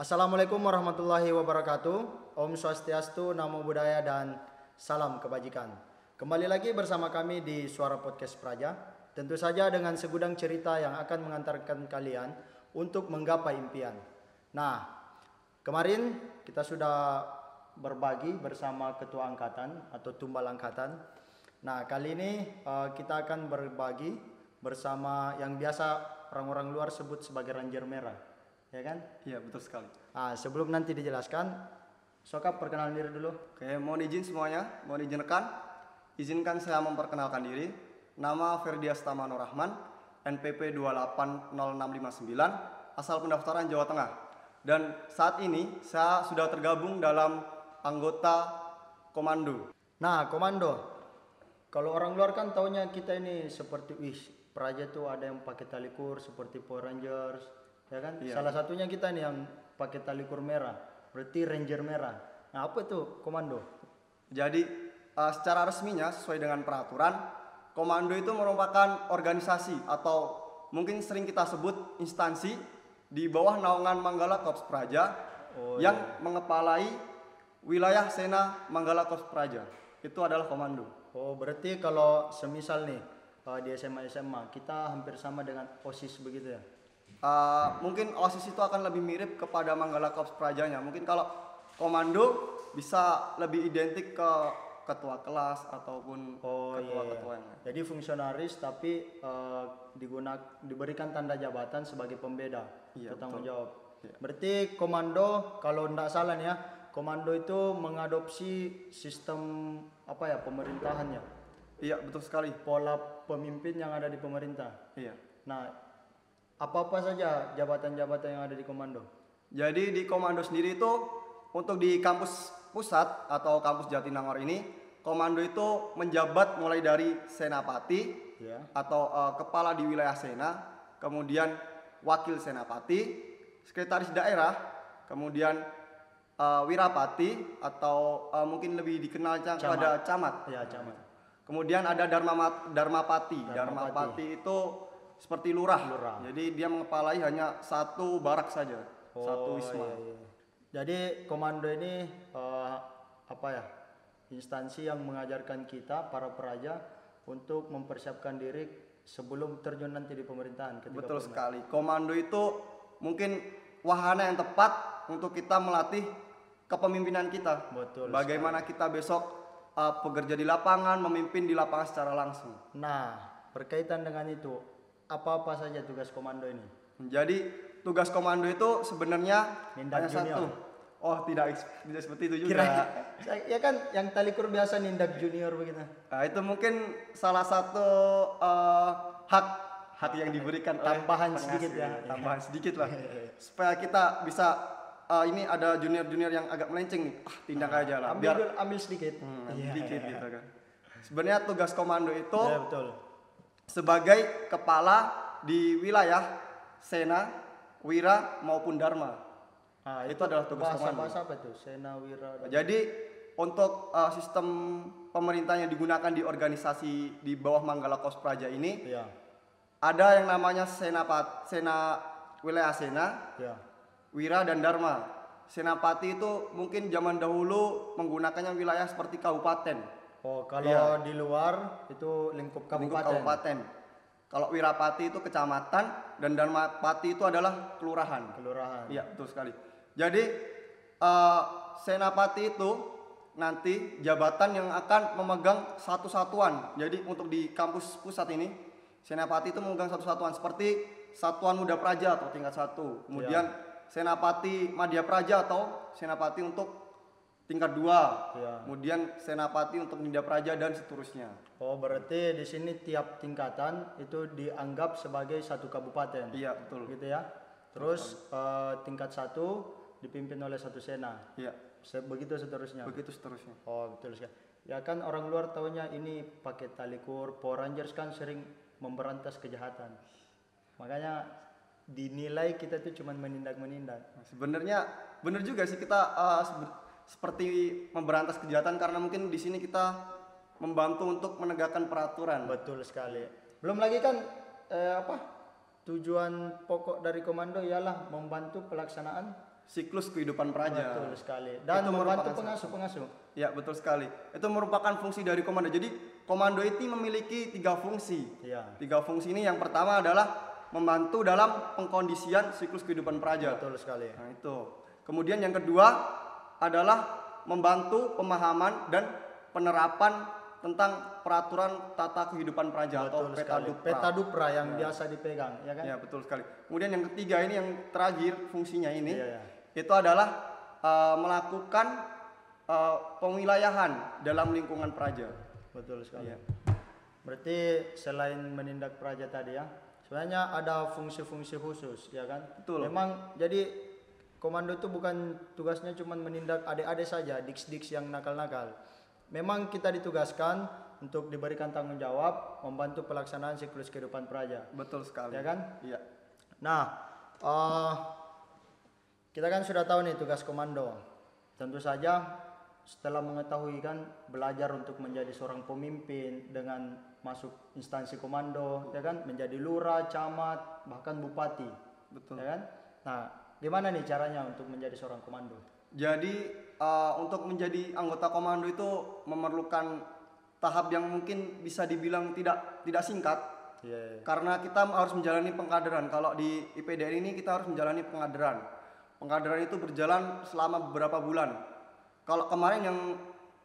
Assalamualaikum warahmatullahi wabarakatuh. Om Swastiastu, Namo Buddhaya, dan salam kebajikan. Kembali lagi bersama kami di Suara Podcast Praja. Tentu saja dengan segudang cerita yang akan mengantarkan kalian untuk menggapai impian. Nah, kemarin kita sudah berbagi bersama ketua angkatan atau tumbal angkatan. Nah, kali ini kita akan berbagi bersama yang biasa orang-orang luar sebut sebagai Ranger Merah. Ya kan? Iya, betul sekali. Sebelum nanti dijelaskan, Sokap perkenalan diri dulu. Oke, mohon izin semuanya, mohon izin rekan. Izinkan saya memperkenalkan diri. Nama Ferdias Tamano Rahman, NPP 280659, asal pendaftaran Jawa Tengah. Dan saat ini saya sudah tergabung dalam anggota komando. Nah, komando. Kalau orang luar kan taunya kita ini seperti Praja tuh ada yang pakai tali kur seperti Power Rangers, ya kan? Iya. Salah satunya kita nih yang pakai tali kur merah, berarti Ranger merah. Nah, apa itu komando? Jadi secara resminya sesuai dengan peraturan, komando itu merupakan organisasi atau mungkin sering kita sebut instansi di bawah naungan Manggala Korps Praja yang mengepalai wilayah Sena Manggala Korps Praja. Itu adalah komando. Oh, berarti kalau semisal nih di SMA kita hampir sama dengan OSIS begitu ya? Mungkin OSIS itu akan lebih mirip kepada Manggala Korps Prajanya. Mungkin kalau komando bisa lebih identik ke ketua kelas ataupun ketua-ketua yang lain. Jadi fungsionaris tapi diberikan tanda jabatan sebagai pembeda, bertanggung jawab. Iya. Berarti komando kalau tidak salah nih ya, komando itu mengadopsi sistem pemerintahannya. Iya, betul sekali. Pola pemimpin yang ada di pemerintah. Iya. Nah, apa-apa saja jabatan-jabatan yang ada di komando? Jadi di komando sendiri itu untuk di kampus pusat atau kampus Jatinangor ini, komando itu menjabat mulai dari senapati atau kepala di wilayah sena, kemudian wakil senapati, sekretaris daerah, kemudian wirapati atau mungkin lebih dikenal pada camat. Ya, camat. Kemudian ada Dharmapati. Dharmapati itu seperti lurah. Jadi dia mengepalai hanya satu barak saja, satu wisma. Iya. Jadi komando ini instansi yang mengajarkan kita para praja untuk mempersiapkan diri sebelum terjun nanti di pemerintahan. Betul sekali. Komando itu mungkin wahana yang tepat untuk kita melatih kepemimpinan kita. Betul. Bagaimana kita besok pekerja di lapangan, memimpin di lapangan secara langsung. Nah, berkaitan dengan itu, apa-apa saja tugas komando ini? Jadi tugas komando itu sebenarnya Nindak hanya junior. satu. Oh, tidak seperti itu juga. Ya kan yang tali kur biasa nindak junior begitu. Nah, itu mungkin salah satu hak yang diberikan tambahan oleh sedikit ya. Tambahan sedikit lah. Supaya kita bisa ini ada junior-junior yang agak melenceng nih. Tindak aja lah. Ambil sedikit. Sedikit gitu kan. Sebenarnya tugas komando itu betul. Sebagai kepala di wilayah Sena, Wira maupun Dharma. Itu adalah tugas komando. Bahasa apa itu? Sena, Wira. Jadi untuk sistem pemerintah yang digunakan di organisasi di bawah Manggala Korps Praja ini, ada yang namanya wilayah Sena, Wira dan Dharma. Senapati itu mungkin zaman dahulu menggunakannya wilayah seperti kabupaten. Oh, kalau di luar itu lingkup kabupaten. Kalau Wirapati itu kecamatan dan Dharmapati itu adalah kelurahan. Iya, betul sekali. Jadi Senapati itu nanti jabatan yang akan memegang satu satuan. Jadi untuk di kampus pusat ini, Senapati itu memegang satu satuan seperti Satuan Muda Praja atau tingkat 1. Kemudian Senapati Madya Praja atau Senapati untuk tingkat 2. Kemudian Senapati untuk Nida Praja dan seterusnya. Oh, berarti di sini tiap tingkatan itu dianggap sebagai satu kabupaten. Iya, betul. Gitu ya. Terus tingkat 1 dipimpin oleh satu sena. Iya. Begitu seterusnya. Oh, betul sekali. Ya kan orang luar taunya ini pakai tali kur, Power Rangers kan sering memberantas kejahatan. Makanya dinilai kita tuh cuma menindak. Sebenarnya benar juga sih kita seperti memberantas kejahatan karena mungkin di sini kita membantu untuk menegakkan peraturan. Betul sekali. Belum lagi kan tujuan pokok dari komando ialah membantu pelaksanaan siklus kehidupan praja. Betul sekali. Dan Itu membantu merupakan pengasuh-pengasuh. Ya, betul sekali. Itu merupakan fungsi dari komando. Jadi komando itu memiliki 3 fungsi. Iya. 3 fungsi ini yang pertama adalah membantu dalam pengkondisian siklus kehidupan praja. Betul sekali. Nah, itu. Kemudian yang kedua adalah membantu pemahaman dan penerapan tentang peraturan tata kehidupan praja atau Betul sekali. Petadupra. Petadupra yang biasa dipegang, ya kan? Ya, betul sekali. Kemudian yang ketiga ini yang terakhir fungsinya ini Iya. itu adalah melakukan pengwilayahan dalam lingkungan praja. Betul sekali. Iya. Berarti selain menindak praja tadi ya, sebenarnya ada fungsi-fungsi khusus, ya kan? Betul. Memang jadi komando itu bukan tugasnya cuma menindak adik-adik saja, diks-diks yang nakal-nakal. Memang kita ditugaskan untuk diberikan tanggung jawab membantu pelaksanaan siklus kehidupan praja. Betul sekali. Ya kan? Iya. Nah, kita kan sudah tahu nih tugas komando. Tentu saja setelah mengetahui kan belajar untuk menjadi seorang pemimpin dengan masuk instansi komando, ya kan, menjadi lurah, camat, bahkan bupati. Betul. Ya kan? Nah, gimana nih caranya untuk menjadi seorang komando? Jadi untuk menjadi anggota komando itu memerlukan tahap yang mungkin bisa dibilang tidak singkat. Yeah. Karena kita harus menjalani pengkaderan. Kalau di IPDN ini kita harus menjalani pengkaderan. Pengkaderan itu berjalan selama beberapa bulan. Kalau kemarin yang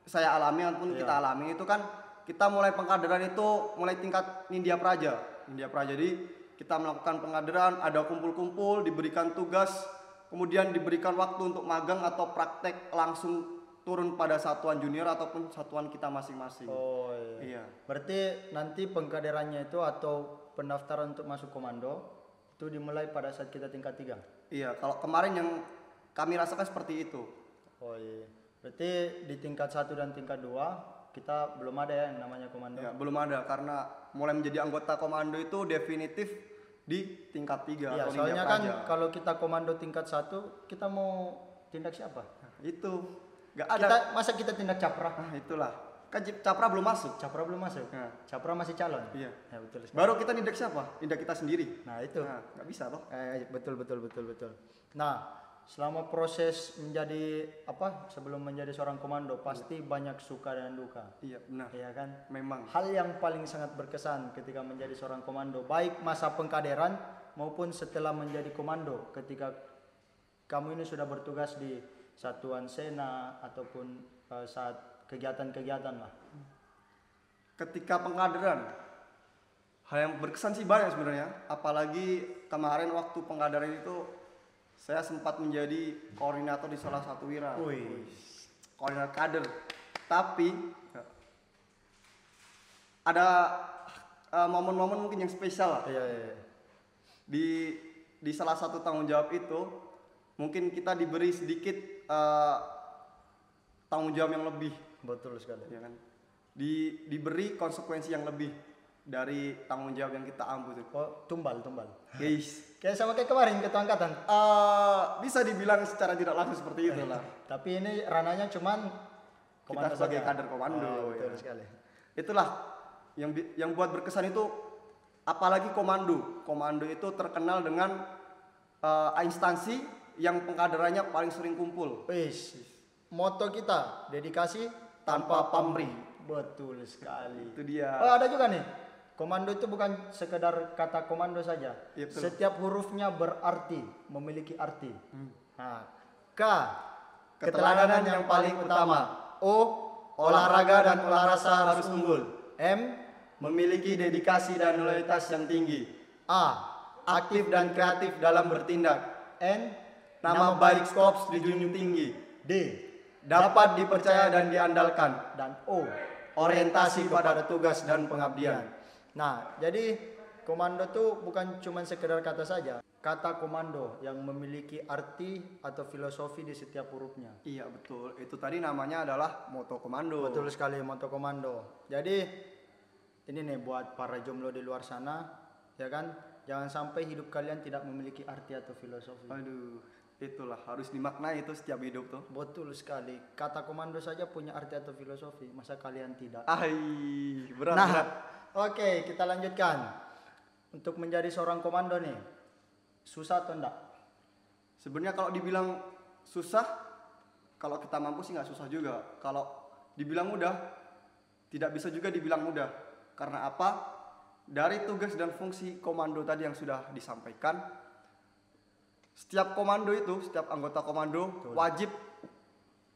saya alami ataupun kita alami itu kan kita mulai pengkaderan itu mulai tingkat Nindya Praja. Jadi kita melakukan pengkaderan, ada kumpul-kumpul, diberikan tugas, kemudian diberikan waktu untuk magang atau praktek langsung turun pada satuan junior ataupun satuan kita masing-masing. Oh iya. Berarti nanti pengkaderannya itu atau pendaftaran untuk masuk komando itu dimulai pada saat kita tingkat 3. Iya, kalau kemarin yang kami rasakan seperti itu. Oh iya. Berarti di tingkat 1 dan tingkat 2 kita belum ada ya yang namanya komando. Ya, belum ada karena mulai menjadi anggota komando itu definitif di tingkat 3 Iya, atau soalnya Nindya kan Praja. kalau kita komando tingkat 1 kita mau tindak siapa? Itu nggak ada. Masa kita tindak capra? Ah, itulah. Kan Capra belum masuk. Capra belum masuk. Nah. Capra masih calon. Iya. Ya, betul sekali. Baru kita nindak siapa? Nindak kita sendiri. Nah, itu. Nah, nggak bisa toh. Betul. Nah, selama proses menjadi sebelum menjadi seorang komando pasti banyak suka dan duka. Iya, benar. Iya kan? Memang. Hal yang paling sangat berkesan ketika menjadi seorang komando, baik masa pengkaderan maupun setelah menjadi komando, ketika kamu ini sudah bertugas di satuan Sena ataupun saat kegiatan-kegiatan lah. Ketika pengkaderan, hal yang berkesan sih banyak sebenarnya. Apalagi kemarin waktu pengkaderan itu saya sempat menjadi koordinator di salah satu wira. Koordinator kader. Tapi ada momen-momen mungkin yang spesial lah. Iya. Di salah satu tanggung jawab itu mungkin kita diberi sedikit tanggung jawab yang lebih. Betul sekali. Ya kan? Diberi konsekuensi yang lebih dari tanggung jawab yang kita ambil itu. Oh, tumbal. Guys, Kayak sama kayak kemarin ketua angkatan. bisa dibilang secara tidak langsung seperti itu lah. Tapi ini rananya cuman Kita sebagai saja. kader komando. Betul Ya. sekali. Itulah yang buat berkesan itu, apalagi komando. Komando itu terkenal dengan instansi yang pengkaderannya paling sering kumpul. Wis, moto kita dedikasi Tanpa pamrih. Betul sekali. Itu dia. Oh, ada juga nih. Komando itu bukan sekedar kata komando saja. Iya, betul. Setiap hurufnya berarti, memiliki arti. Nah, K, keteladanan yang paling utama. O, olahraga dan olah-rasa harus unggul. M, Memiliki dedikasi dan loyalitas yang tinggi. A, aktif dan kreatif dalam bertindak. N, Nama baik Skops dijunjung tinggi. D, Dapat dipercaya dan diandalkan. dan O, Orientasi pada tugas dan pengabdian. Nah, jadi komando itu bukan cuma sekedar kata saja. Kata komando yang memiliki arti atau filosofi di setiap hurufnya. Iya, betul. Itu tadi namanya adalah moto komando. Betul sekali, moto komando. Jadi ini nih buat para jomblo di luar sana, ya kan? Jangan sampai hidup kalian tidak memiliki arti atau filosofi. Aduh, itulah harus dimaknai itu setiap hidup tuh. Betul sekali. Kata komando saja punya arti atau filosofi, masa kalian tidak? Berat. Nah, oke, kita lanjutkan. Untuk menjadi seorang komando nih, susah atau enggak? Sebenarnya kalau dibilang susah, kalau kita mampu sih nggak susah juga. Kalau dibilang mudah, tidak bisa juga dibilang mudah. Karena apa? Dari tugas dan fungsi komando tadi yang sudah disampaikan, setiap komando itu, setiap anggota komando Betul. wajib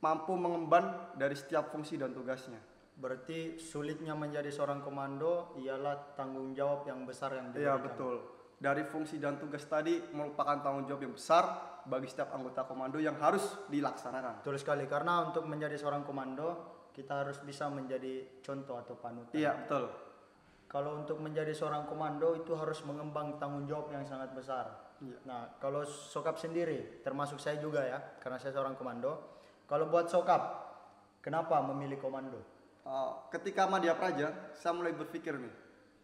mampu mengemban dari setiap fungsi dan tugasnya. Berarti sulitnya menjadi seorang komando ialah tanggung jawab yang besar yang Iya, diberikan. betul. Dari fungsi dan tugas tadi merupakan tanggung jawab yang besar bagi setiap anggota komando yang harus dilaksanakan. Betul sekali, karena untuk menjadi seorang komando kita harus bisa menjadi contoh atau panutan. Iya, betul. Kalau untuk menjadi seorang komando itu harus mengembang tanggung jawab yang sangat besar. Iya. Nah, kalau Sokap sendiri, termasuk saya juga ya, karena saya seorang komando. Kalau buat Sokap, kenapa memilih komando? Ketika Madya Praja, saya mulai berpikir nih,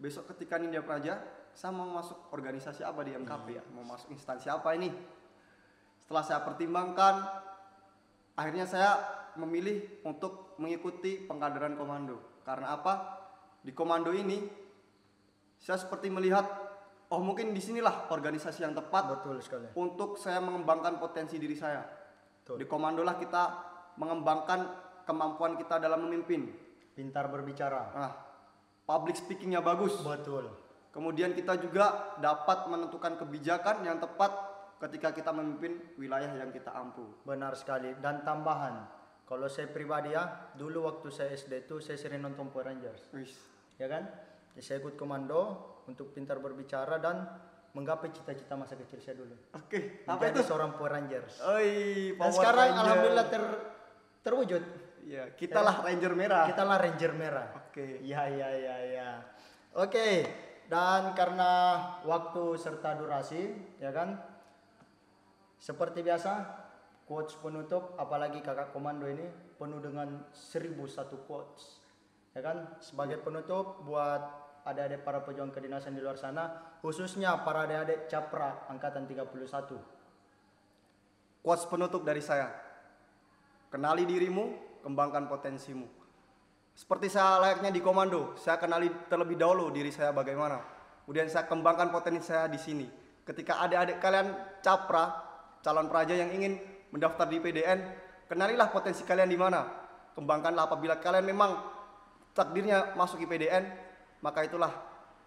besok ketika Nindya Praja, saya mau masuk organisasi apa di MKP ya? Mau masuk instansi apa ini? Setelah saya pertimbangkan, akhirnya saya memilih untuk mengikuti pengkaderan komando. Karena apa? Di komando ini, saya seperti melihat, oh mungkin disinilah organisasi yang tepat Betul sekali. untuk saya mengembangkan potensi diri saya. Betul. Di komando lah kita mengembangkan kemampuan kita dalam memimpin. Pintar berbicara. Nah, public speakingnya bagus. Betul. Kemudian kita juga dapat menentukan kebijakan yang tepat ketika kita memimpin wilayah yang kita ampu. Benar sekali. Dan tambahan, kalau saya pribadi ya, dulu waktu saya SD itu saya sering nonton Power Rangers. Wis. Ya kan? Saya ikut komando untuk pintar berbicara dan menggapai cita-cita masa kecil saya dulu. Oke, apa Menjadi itu? seorang Power Rangers. Oi, Dan Power sekarang Ranger. alhamdulillah terwujud. Iya, kita lah Ranger merah. Kita lah Ranger merah. Oke. Ya. Oke, dan karena waktu serta durasi, ya kan? Seperti biasa, quotes penutup, apalagi kakak komando ini penuh dengan 1001 quotes. Ya kan? Sebagai penutup buat adik-adik para pejuang kedinasan di luar sana, khususnya para adik-adik Capra angkatan 31. Quotes penutup dari saya. Kenali dirimu, kembangkan potensimu. Seperti saya layaknya di komando, saya kenali terlebih dahulu diri saya bagaimana. Kemudian saya kembangkan potensi saya di sini. Ketika adik-adik kalian Capra, calon praja yang ingin mendaftar di PDN, kenalilah potensi kalian di mana. Kembangkanlah apabila kalian memang takdirnya masuk di PDN, maka itulah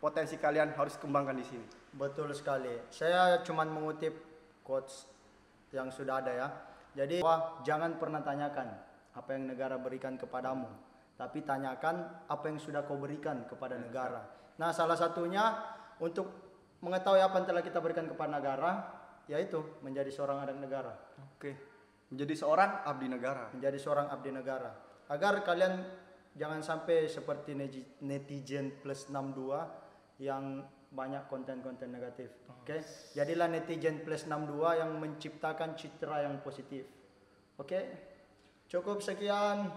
potensi kalian harus kembangkan di sini. Betul sekali. Saya cuma mengutip quotes yang sudah ada ya. Jadi wah, jangan pernah tanyakan apa yang negara berikan kepadamu, tapi tanyakan apa yang sudah kau berikan kepada negara. Nah, salah satunya untuk mengetahui apa yang telah kita berikan kepada negara, yaitu menjadi seorang anak negara. Oke. Menjadi seorang abdi negara. Menjadi seorang abdi negara. Agar kalian jangan sampai seperti netizen plus 62 yang banyak konten-konten negatif. Oke. Jadilah netizen plus 62 yang menciptakan citra yang positif. Oke. Cukup sekian.